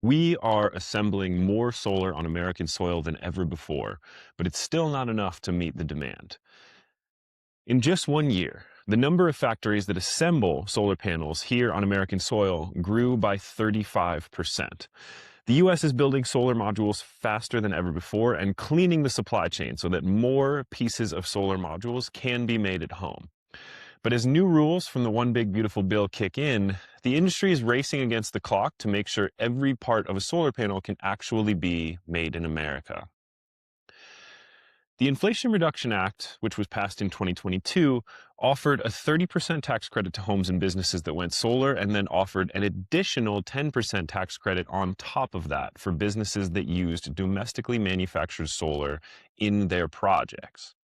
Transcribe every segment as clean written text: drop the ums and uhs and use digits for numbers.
We are assembling more solar on American soil than ever before, but it's still not enough to meet the demand. In just 1 year, the number of factories that assemble solar panels here on American soil grew by 35%. The US is building solar modules faster than ever before and cleaning the supply chain so that more pieces of solar modules can be made at home. But as new rules from the One Big Beautiful Bill kick in, the industry is racing against the clock to make sure every part of a solar panel can actually be made in America. The Inflation Reduction Act, which was passed in 2022, offered a 30% tax credit to homes and businesses that went solar, and then offered an additional 10% tax credit on top of that for businesses that used domestically manufactured solar in their projects.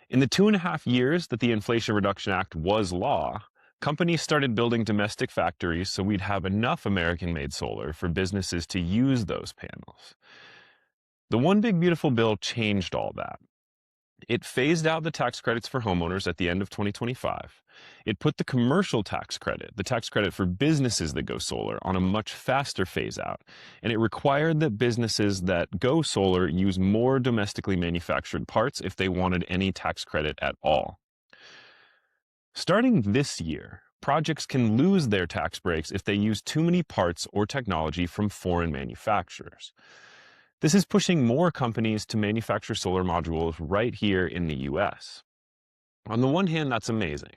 In the 2.5 years that the Inflation Reduction Act was law, companies started building domestic factories so we'd have enough American-made solar for businesses to use those panels. The One Big Beautiful Bill changed all that. It phased out the tax credits for homeowners at the end of 2025. It put the commercial tax credit, the tax credit for businesses that go solar, on a much faster phase out. And it required that businesses that go solar use more domestically manufactured parts if they wanted any tax credit at all. Starting this year, projects can lose their tax breaks if they use too many parts or technology from foreign manufacturers. This is pushing more companies to manufacture solar modules right here in the US. On the one hand, that's amazing.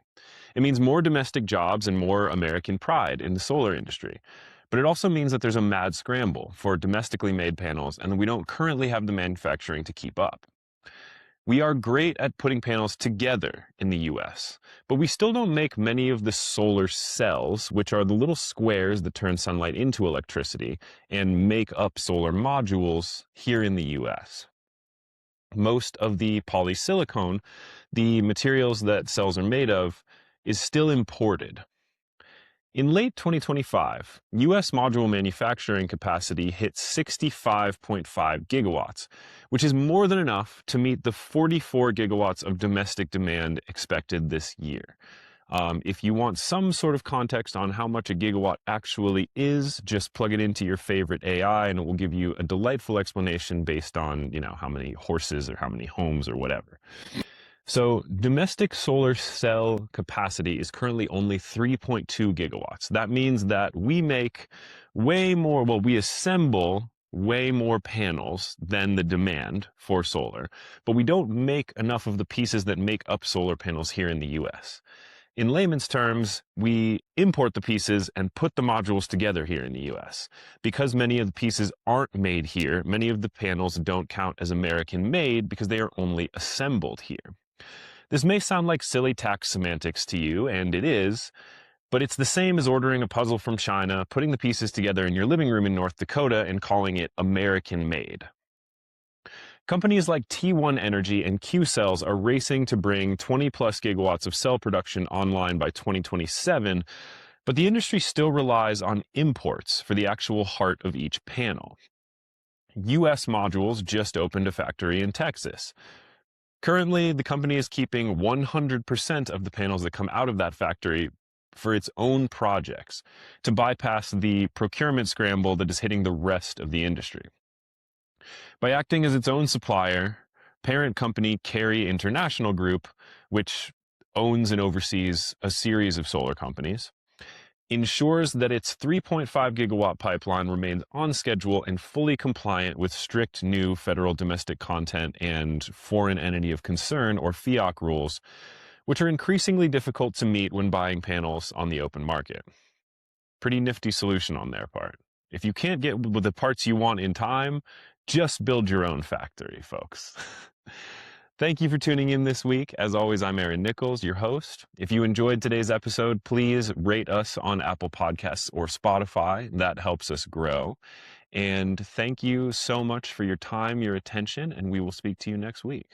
It means more domestic jobs and more American pride in the solar industry. But it also means that there's a mad scramble for domestically made panels and that we don't currently have the manufacturing to keep up. We are great at putting panels together in the US, but we still don't make many of the solar cells, which are the little squares that turn sunlight into electricity and make up solar modules here in the US. Most of the polysilicon, the materials that cells are made of, is still imported. In late 2025, US module manufacturing capacity hit 65.5 gigawatts, which is more than enough to meet the 44 gigawatts of domestic demand expected this year. If you want some sort of context on how much a gigawatt actually is, just plug it into your favorite AI and it will give you a delightful explanation based on, how many horses or how many homes or whatever. So domestic solar cell capacity is currently only 3.2 gigawatts. That means that we make we assemble way more panels than the demand for solar, but we don't make enough of the pieces that make up solar panels here in the US. In layman's terms, we import the pieces and put the modules together here in the US. Because many of the pieces aren't made here, many of the panels don't count as American made because they are only assembled here. This may sound like silly tax semantics to you, and it is, but it's the same as ordering a puzzle from China, putting the pieces together in your living room in North Dakota, and calling it American-made. Companies like T1 Energy and Q-Cells are racing to bring 20-plus gigawatts of cell production online by 2027, but the industry still relies on imports for the actual heart of each panel. US Modules just opened a factory in Texas. Currently, the company is keeping 100% of the panels that come out of that factory for its own projects to bypass the procurement scramble that is hitting the rest of the industry. By acting as its own supplier, parent company Carey International Group, which owns and oversees a series of solar companies, ensures that its 3.5 gigawatt pipeline remains on schedule and fully compliant with strict new federal domestic content and foreign entity of concern or FEOC rules, which are increasingly difficult to meet when buying panels on the open market. Pretty nifty solution on their part. If you can't get the parts you want in time, just build your own factory, folks. Thank you for tuning in this week. As always, I'm Aaron Nichols, your host. If you enjoyed today's episode, please rate us on Apple Podcasts or Spotify. That helps us grow. And thank you so much for your time, your attention, and we will speak to you next week.